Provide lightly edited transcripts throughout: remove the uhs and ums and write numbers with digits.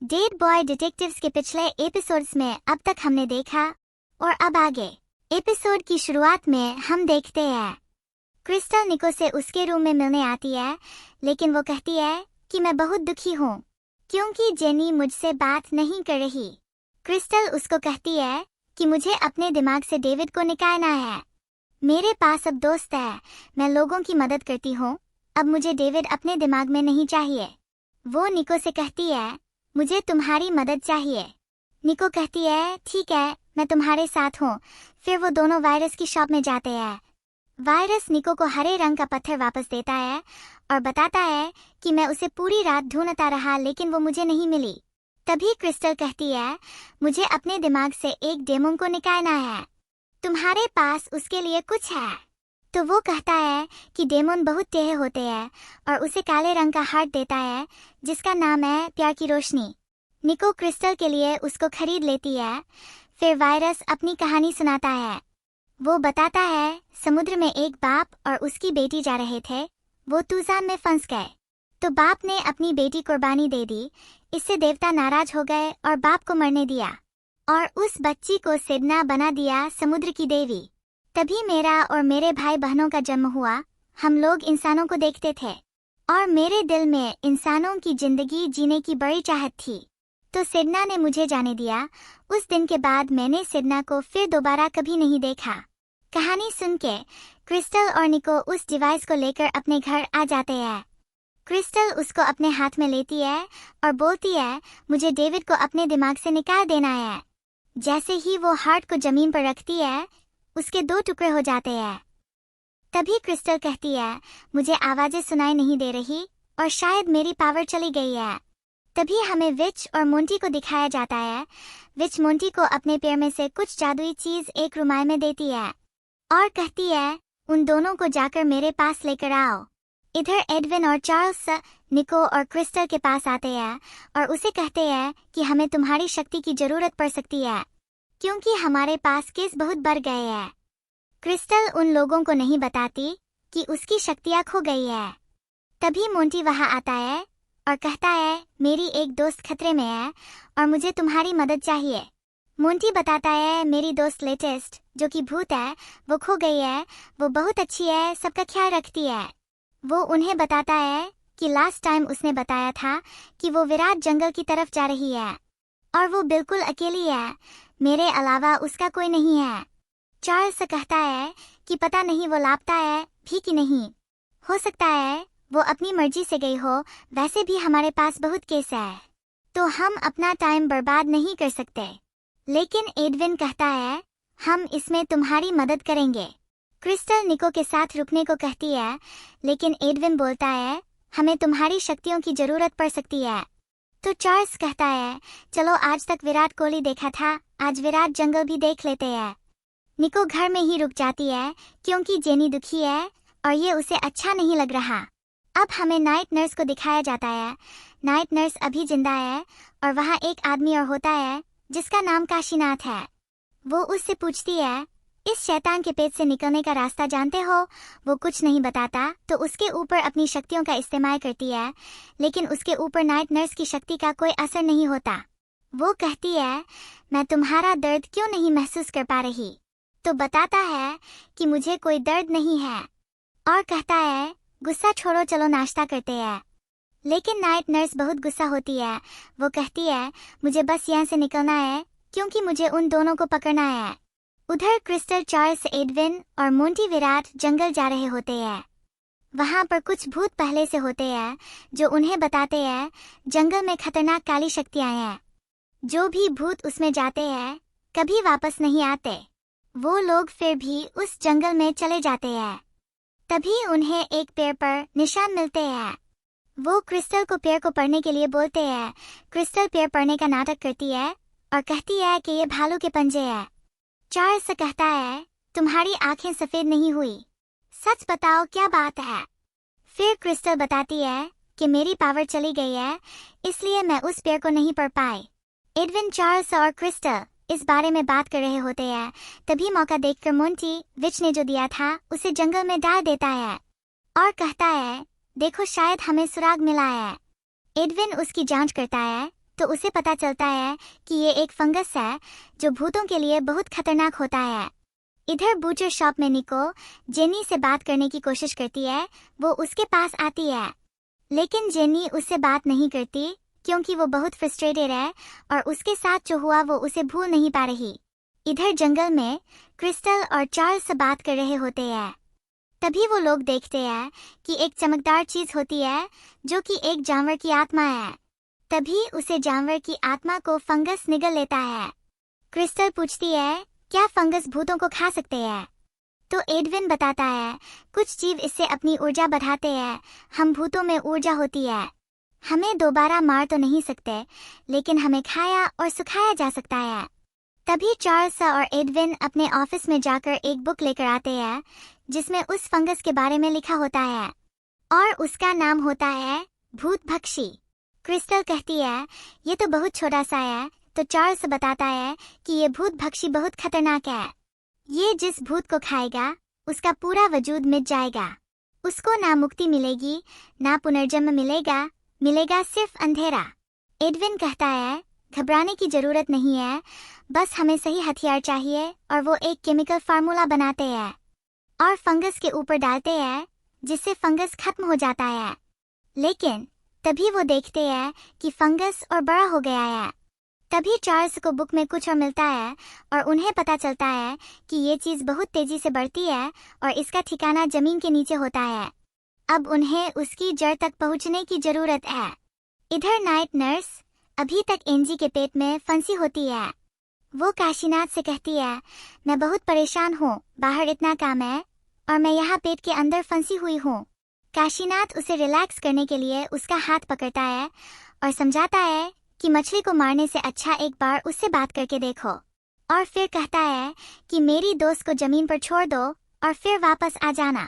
Dead boy detectives के पिछले episodes में अब तक हमने देखा और अब आगे एपिसोड की शुरुआत में हम देखते हैं क्रिस्टल निको से उसके रूम में मिलने आती है, लेकिन वो कहती है कि मैं बहुत दुखी हूँ क्योंकि जेनी मुझसे बात नहीं कर रही। क्रिस्टल उसको कहती है कि मुझे अपने दिमाग से डेविड को निकालना है। मेरे पास अब दोस्त है, मैं लोगों की मदद करती हूँ, अब मुझे डेविड अपने दिमाग में नहीं चाहिए। वो निको से कहती है मुझे तुम्हारी मदद चाहिए। निको कहती है ठीक है, मैं तुम्हारे साथ हूँ। फिर वो दोनों वायरस की शॉप में जाते हैं। वायरस निको को हरे रंग का पत्थर वापस देता है और बताता है कि मैं उसे पूरी रात ढूंढता रहा लेकिन वो मुझे नहीं मिली। तभी क्रिस्टल कहती है मुझे अपने दिमाग से एक डेमन को निकालना है, तुम्हारे पास उसके लिए कुछ है? तो वो कहता है कि डेमन बहुत टेढ़े होते हैं और उसे काले रंग का हार्ट देता है जिसका नाम है प्यार की रोशनी। निको क्रिस्टल के लिए उसको खरीद लेती है। फिर वायरस अपनी कहानी सुनाता है। वो बताता है समुद्र में एक बाप और उसकी बेटी जा रहे थे। वो तूफान में फंस गए तो बाप ने अपनी बेटी कुर्बानी दे दी। इससे देवता नाराज हो गए और बाप को मरने दिया और उस बच्ची को सिडना बना दिया समुद्र की देवी। तभी मेरा और मेरे भाई बहनों का जन्म हुआ। हम लोग इंसानों को देखते थे और मेरे दिल में इंसानों की जिंदगी जीने की बड़ी चाहत थी, तो सिडना ने मुझे जाने दिया। उस दिन के बाद मैंने सिडना को फिर दोबारा कभी नहीं देखा। कहानी सुन के क्रिस्टल और निको उस डिवाइस को लेकर अपने घर आ जाते हैं। क्रिस्टल उसको अपने हाथ में लेती है और बोलती है मुझे डेविड को अपने दिमाग से निकाल देना है। जैसे ही वो हार्ट को जमीन पर रखती है उसके दो टुकड़े हो जाते हैं। तभी क्रिस्टल कहती है मुझे आवाजें सुनाई नहीं दे रही और शायद मेरी पावर चली गई है। तभी हमें विच और मोंटी को दिखाया जाता है। विच मोंटी को अपने पैर में से कुछ जादुई चीज एक रुमाल में देती है और कहती है उन दोनों को जाकर मेरे पास लेकर आओ। इधर एडविन और चार्ल्स निको और क्रिस्टल के पास आते हैं और उसे कहते हैं कि हमें तुम्हारी शक्ति की जरूरत पड़ सकती है क्योंकि हमारे पास केस बहुत बढ़ गए हैं। क्रिस्टल उन लोगों को नहीं बताती कि उसकी शक्तियां खो गई है। तभी मोंटी वहां आता है और कहता है मेरी एक दोस्त खतरे में है और मुझे तुम्हारी मदद चाहिए। मोंटी बताता है मेरी दोस्त लेटेस्ट जो कि भूत है वो खो गई है। वो बहुत अच्छी है, सबका ख्याल रखती है। वो उन्हें बताता है कि लास्ट टाइम उसने बताया था कि वो विराट जंगल की तरफ जा रही है और वो बिल्कुल अकेली है, मेरे अलावा उसका कोई नहीं है। चार्ल्स कहता है कि पता नहीं वो लापता है भी कि नहीं, हो सकता है वो अपनी मर्जी से गई हो। वैसे भी हमारे पास बहुत केस है तो हम अपना टाइम बर्बाद नहीं कर सकते। लेकिन एडविन कहता है हम इसमें तुम्हारी मदद करेंगे। क्रिस्टल निको के साथ रुकने को कहती है लेकिन एडविन बोलता है हमें तुम्हारी शक्तियों की जरूरत पड़ सकती है। तो चार्ल्स कहता है चलो आज तक विराट कोहली देखा था, आज विराट जंगल भी देख लेते हैं। निको घर में ही रुक जाती है क्योंकि जेनी दुखी है और ये उसे अच्छा नहीं लग रहा। अब हमें नाइट नर्स को दिखाया जाता है। नाइट नर्स अभी जिंदा है और वहाँ एक आदमी और होता है जिसका नाम काशीनाथ है। वो उससे पूछती है इस शैतान के पेट से निकलने का रास्ता जानते हो? वो कुछ नहीं बताता तो उसके ऊपर अपनी शक्तियों का इस्तेमाल करती है लेकिन उसके ऊपर नाइट नर्स की शक्ति का कोई असर नहीं होता। वो कहती है मैं तुम्हारा दर्द क्यों नहीं महसूस कर पा रही? तो बताता है कि मुझे कोई दर्द नहीं है और कहता है गुस्सा छोड़ो, चलो नाश्ता करते हैं। लेकिन नाइट नर्स बहुत गुस्सा होती है। वो कहती है मुझे बस यहाँ से निकलना है क्योंकि मुझे उन दोनों को पकड़ना है। उधर क्रिस्टल, चार्ल्स, एडविन और मोंटी विराट जंगल जा रहे होते हैं। वहाँ पर कुछ भूत पहले से होते हैं जो उन्हें बताते हैं जंगल में खतरनाक काली शक्तियाँ हैं। जो भी भूत उसमें जाते हैं कभी वापस नहीं आते। वो लोग फिर भी उस जंगल में चले जाते हैं। तभी उन्हें एक पेड़ पर निशान मिलते हैं। वो क्रिस्टल को पेड़ को पढ़ने के लिए बोलते हैं। क्रिस्टल पेड़ पढ़ने का नाटक करती है और कहती है कि ये भालू के पंजे है। चार्ल्स कहता है तुम्हारी आंखें सफेद नहीं हुई, सच बताओ क्या बात है? फिर क्रिस्टल बताती है कि मेरी पावर चली गई है इसलिए मैं उस पेड़ को नहीं पढ़ पाई। एडविन, चार्ल्स और क्रिस्टल इस बारे में बात कर रहे होते हैं। तभी मौका देखकर मोंटी विच ने जो दिया था उसे जंगल में डाल देता है और कहता है देखो शायद हमें सुराग मिला है। एडविन उसकी जांच करता है तो उसे पता चलता है कि ये एक फंगस है जो भूतों के लिए बहुत खतरनाक होता है। इधर बूचर शॉप में निको जेनी से बात करने की कोशिश करती है। वो उसके पास आती है, लेकिन जेनी उससे बात नहीं करती क्योंकि वो बहुत फ्रस्ट्रेटेड है और उसके साथ जो हुआ वो उसे भूल नहीं पा रही। इधर जंगल में क्रिस्टल और चार्ल्स से बात कर रहे होते हैं। तभी वो लोग देखते हैं कि एक चमकदार चीज होती है जो कि एक जानवर की आत्मा है। तभी उसे जानवर की आत्मा को फंगस निगल लेता है। क्रिस्टल पूछती है, क्या फंगस भूतों को खा सकते हैं? तो एडविन बताता है, कुछ जीव इससे अपनी ऊर्जा बढ़ाते हैं। हम भूतों में ऊर्जा होती है। हमें दोबारा मार तो नहीं सकते, लेकिन हमें खाया और सुखाया जा सकता है। तभी चार्ल्स और एडविन अपने ऑफिस में जाकर एक बुक लेकर आते हैं जिसमें उस फंगस के बारे में लिखा होता है और उसका नाम होता है भूत भक्षी। क्रिस्टल कहती है, ये तो बहुत छोटा सा है। तो चार्ल्स बताता है कि ये भूत भक्षी बहुत खतरनाक है। ये जिस भूत को खाएगा उसका पूरा वजूद मिट जाएगा। उसको ना मुक्ति मिलेगी, ना पुनर्जन्म मिलेगा सिर्फ अंधेरा। एडविन कहता है, घबराने की जरूरत नहीं है, बस हमें सही हथियार चाहिए। और वो एक केमिकल फार्मूला बनाते हैं और फंगस के ऊपर डालते हैं जिससे फंगस खत्म हो जाता है। लेकिन तभी वो देखते हैं कि फंगस और बड़ा हो गया है। तभी चार्ल्स को बुक में कुछ और मिलता है और उन्हें पता चलता है कि ये चीज बहुत तेजी से बढ़ती है और इसका ठिकाना जमीन के नीचे होता है। अब उन्हें उसकी जड़ तक पहुंचने की जरूरत है। इधर नाइट नर्स अभी तक एंजी के पेट में फंसी होती है। वो काशीनाथ से कहती है, मैं बहुत परेशान हूँ, बाहर इतना काम है और मैं यहाँ पेट के अंदर फंसी हुई हूँ। काशीनाथ उसे रिलैक्स करने के लिए उसका हाथ पकड़ता है और समझाता है कि मछली को मारने से अच्छा एक बार उससे बात करके देखो। और फिर कहता है कि मेरी दोस्त को जमीन पर छोड़ दो और फिर वापस आ जाना।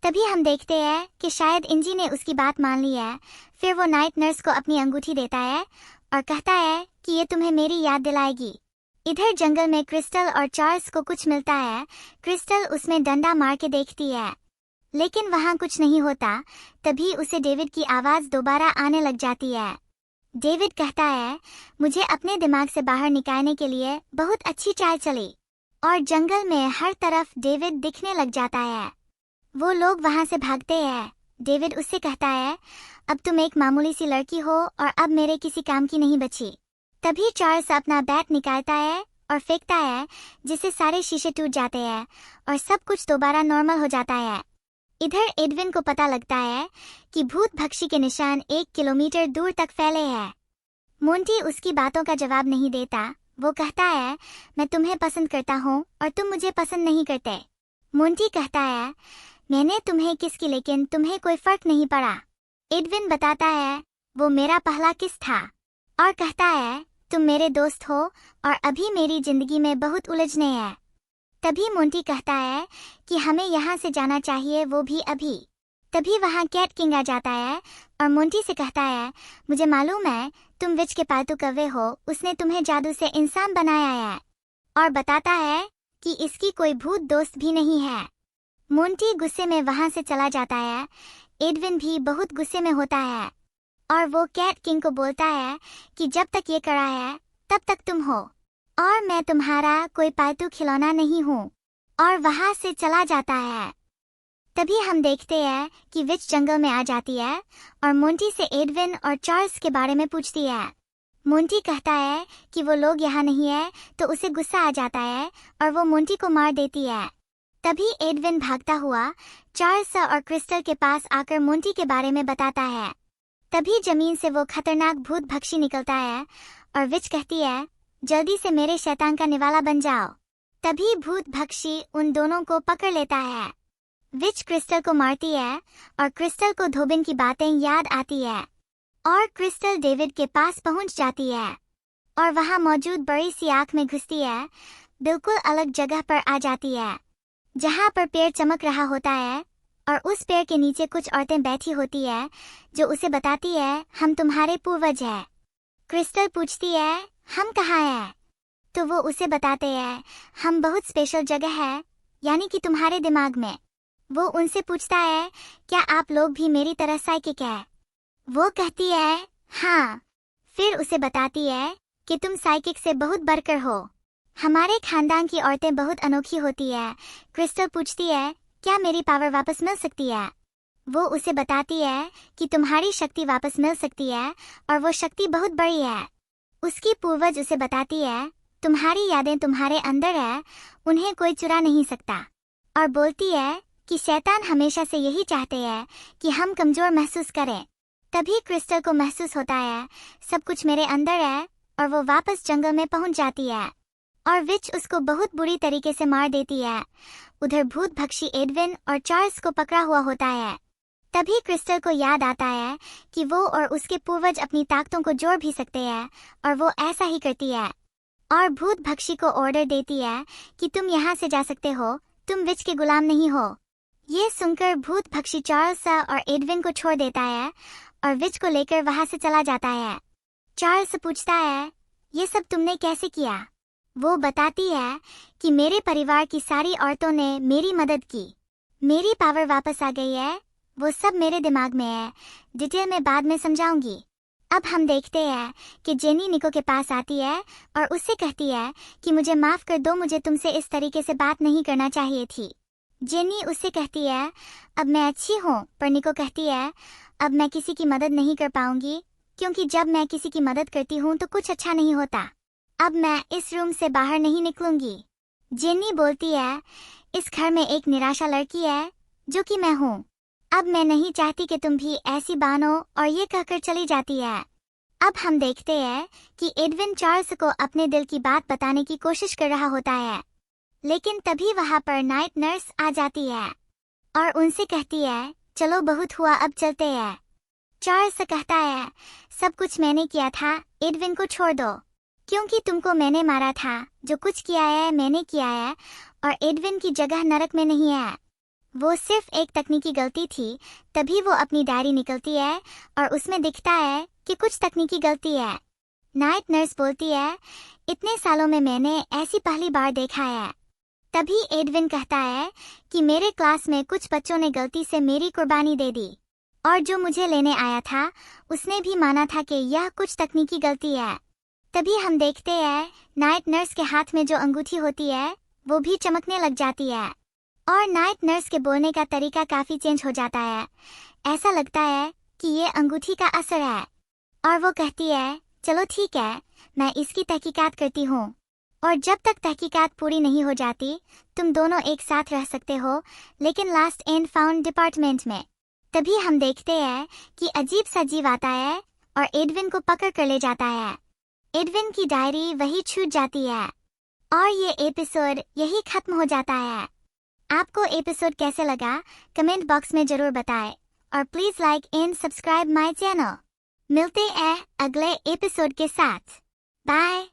तभी हम देखते हैं कि शायद इंजी ने उसकी बात मान ली है। फिर वो नाइट नर्स को अपनी अंगूठी देता है और कहता है कि ये तुम्हें मेरी याद दिलाएगी। इधर जंगल में क्रिस्टल और चार्ल्स को कुछ मिलता है। क्रिस्टल उसमें डंडा मार के देखती है, लेकिन वहाँ कुछ नहीं होता। तभी उसे डेविड की आवाज दोबारा आने लग जाती है। डेविड कहता है, मुझे अपने दिमाग से बाहर निकालने के लिए बहुत अच्छी चाल चली। और जंगल में हर तरफ डेविड दिखने लग जाता है। वो लोग वहाँ से भागते हैं। डेविड उससे कहता है, अब तुम एक मामूली सी लड़की हो और अब मेरे किसी काम की नहीं बची। तभी चार्ल्स अपना बैट निकालता है और फेंकता है, जिससे सारे शीशे टूट जाते हैं और सब कुछ दोबारा नॉर्मल हो जाता है। इधर एडविन को पता लगता है कि भूत भक्षी के निशान 1 किलोमीटर दूर तक फैले हैं। मोंटी उसकी बातों का जवाब नहीं देता। वो कहता है, मैं तुम्हें पसंद करता हूँ और तुम मुझे पसंद नहीं करते। मोंटी कहता है, मैंने तुम्हें किस की, लेकिन तुम्हें कोई फर्क नहीं पड़ा। एडविन बताता है, वो मेरा पहला किस था और कहता है, तुम मेरे दोस्त हो और अभी मेरी जिंदगी में बहुत उलझने हैं। तभी मोंटी कहता है कि हमें यहाँ से जाना चाहिए, वो भी अभी। तभी वहाँ कैट किंग आ जाता है और मोंटी से कहता है, मुझे मालूम है तुम विच के पालतू कौवे हो, उसने तुम्हें जादू से इंसान बनाया है। और बताता है कि इसकी कोई भूत दोस्त भी नहीं है। मोंटी गुस्से में वहाँ से चला जाता है। एडविन भी बहुत गुस्से में होता है और वो कैट किंग को बोलता है कि जब तक ये कड़ा है तब तक तुम हो और मैं तुम्हारा कोई पालतू खिलौना नहीं हूँ। और वहाँ से चला जाता है। तभी हम देखते हैं कि विच जंगल में आ जाती है और मोंटी से एडविन और चार्ल्स के बारे में पूछती है। मोंटी कहता है कि वो लोग यहाँ नहीं है, तो उसे गुस्सा आ जाता है और वो मोंटी को मार देती है। तभी एडविन भागता हुआ चार्ल्स और क्रिस्टल के पास आकर मोंटी के बारे में बताता है। तभी जमीन से वो खतरनाक भूत भक्षी निकलता है और विच कहती है, जल्दी से मेरे शैतान का निवाला बन जाओ। तभी भूत भक्षी उन दोनों को पकड़ लेता है। विच क्रिस्टल को मारती है और क्रिस्टल को धोबिन की बातें याद आती है और क्रिस्टल डेविड के पास पहुंच जाती है और वहां मौजूद बड़ी सी आंख में घुसती है। बिल्कुल अलग जगह पर आ जाती है जहां पर पेड़ चमक रहा होता है और उस पेड़ के नीचे कुछ औरतें बैठी होती है जो उसे बताती है, हम तुम्हारे पूर्वज हैं। क्रिस्टल पूछती है, हम कहाँ हैं? तो वो उसे बताते हैं, हम बहुत स्पेशल जगह है, यानी कि तुम्हारे दिमाग में। वो उनसे पूछता है, क्या आप लोग भी मेरी तरह साइकिक है? वो कहती है, हाँ। फिर उसे बताती है कि तुम साइकिक से बहुत बढ़कर हो। हमारे खानदान की औरतें बहुत अनोखी होती है। क्रिस्टल पूछती है, क्या मेरी पावर वापस मिल सकती है? वो उसे बताती है कि तुम्हारी शक्ति वापस मिल सकती है और वो शक्ति बहुत बड़ी है। उसकी पूर्वज उसे बताती है, तुम्हारी यादें तुम्हारे अंदर है, उन्हें कोई चुरा नहीं सकता। और बोलती है कि शैतान हमेशा से यही चाहते हैं कि हम कमजोर महसूस करें। तभी क्रिस्टल को महसूस होता है सब कुछ मेरे अंदर है, और वो वापस जंगल में पहुंच जाती है और विच उसको बहुत बुरी तरीके से मार देती है। उधर भूत भक्षी एडविन और चार्ल्स को पकड़ा हुआ होता है। तभी क्रिस्टल को याद आता है कि वो और उसके पूर्वज अपनी ताकतों को जोड़ भी सकते हैं, और वो ऐसा ही करती है और भूत भक्षी को ऑर्डर देती है कि तुम यहाँ से जा सकते हो, तुम विच के गुलाम नहीं हो। ये सुनकर भूत भक्षी चार्ल्स और एडविन को छोड़ देता है और विच को लेकर वहां से चला जाता है। चार्ल्स पूछता है, ये सब तुमने कैसे किया? वो बताती है कि मेरे परिवार की सारी औरतों ने मेरी मदद की, मेरी पावर वापस आ गई है, वो सब मेरे दिमाग में है, डिटेल में बाद में समझाऊंगी। अब हम देखते हैं कि जेनी निको के पास आती है और उससे कहती है कि मुझे माफ कर दो, मुझे तुमसे इस तरीके से बात नहीं करना चाहिए थी। जेनी उससे कहती है, अब मैं अच्छी हूँ, पर निको कहती है, अब मैं किसी की मदद नहीं कर पाऊंगी, क्योंकि जब मैं किसी की मदद करती हूँ तो कुछ अच्छा नहीं होता। अब मैं इस रूम से बाहर नहीं निकलूंगी। जेनी बोलती है, इस घर में एक निराशा लड़की है जो कि मैं हूँ। अब मैं नहीं चाहती कि तुम भी ऐसी बानो, और ये कहकर चली जाती है। अब हम देखते हैं कि एडविन चार्ल्स को अपने दिल की बात बताने की कोशिश कर रहा होता है, लेकिन तभी वहां पर नाइट नर्स आ जाती है और उनसे कहती है, चलो बहुत हुआ, अब चलते हैं। चार्ल्स कहता है, सब कुछ मैंने किया था, एडविन को छोड़ दो, क्योंकि तुमको मैंने मारा था, जो कुछ किया है मैंने किया है, और एडविन की जगह नरक में नहीं है। वो सिर्फ एक तकनीकी गलती थी। तभी वो अपनी डायरी निकलती है और उसमें दिखता है कि कुछ तकनीकी गलती है। नाइट नर्स बोलती है, इतने सालों में मैंने ऐसी पहली बार देखा है। तभी एडविन कहता है कि मेरे क्लास में कुछ बच्चों ने गलती से मेरी कुर्बानी दे दी, और जो मुझे लेने आया था उसने भी माना था कि यह कुछ तकनीकी गलती है। तभी हम देखते हैं नाइट नर्स के हाथ में जो अंगूठी होती है वो भी चमकने लग जाती है, और नाइट नर्स के बोलने का तरीका काफी चेंज हो जाता है। ऐसा लगता है कि ये अंगूठी का असर है, और वो कहती है, चलो ठीक है, मैं इसकी तहकीकात करती हूँ, और जब तक तहकीकात पूरी नहीं हो जाती तुम दोनों एक साथ रह सकते हो, लेकिन लास्ट एंड फाउंड डिपार्टमेंट में। तभी हम देखते हैं कि अजीब सा जीव आता है और एडविन को पकड़ कर ले जाता है। एडविन की डायरी वही छूट जाती है और ये एपिसोड यही खत्म हो जाता है। आपको एपिसोड कैसे लगा कमेंट बॉक्स में जरूर बताएं, और please like and subscribe my channel. मिलते हैं अगले एपिसोड के साथ। बाय।